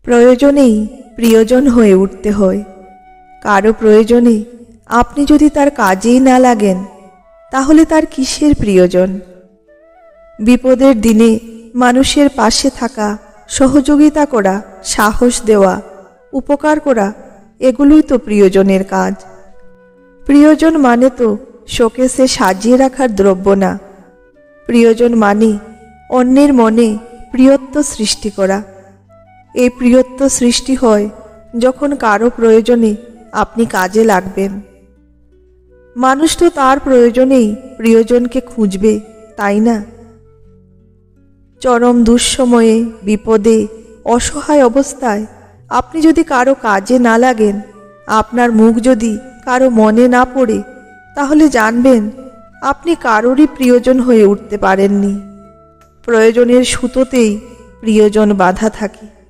প্রয়োজনেই প্রিয়জন হয়ে উঠতে হয়। কারো প্রয়োজনে আপনি যদি তার কাজেই না লাগেন, তাহলে তার কিসের প্রিয়জন? বিপদের দিনে মানুষের পাশে থাকা, সহযোগিতা করা, সাহস দেওয়া, উপকার করা, এগুলোই তো প্রিয়জনের কাজ। প্রিয়জন মানে তো শোকেসে সাজিয়ে রাখার দ্রব্য না। প্রিয়জন মানে অন্যের মনে প্রিয়ত্ব সৃষ্টি করা। এই প্রিয়ত্ব সৃষ্টি হয় যখন কারো প্রয়োজনে আপনি কাজে লাগবেন। মানুষ তো তার প্রয়োজনেই প্রিয়জনকে খুঁজবে, তাই না? চরম দুঃসময়ে, বিপদে, অসহায় অবস্থায় আপনি যদি কারো কাজে না লাগেন, আপনার মুখ যদি কারো মনে না পড়ে, তাহলে জানবেন আপনি কারোরই প্রিয়জন হয়ে উঠতে পারেননি। প্রয়োজনের সুতোতেই প্রিয়জন বাঁধা থাকে।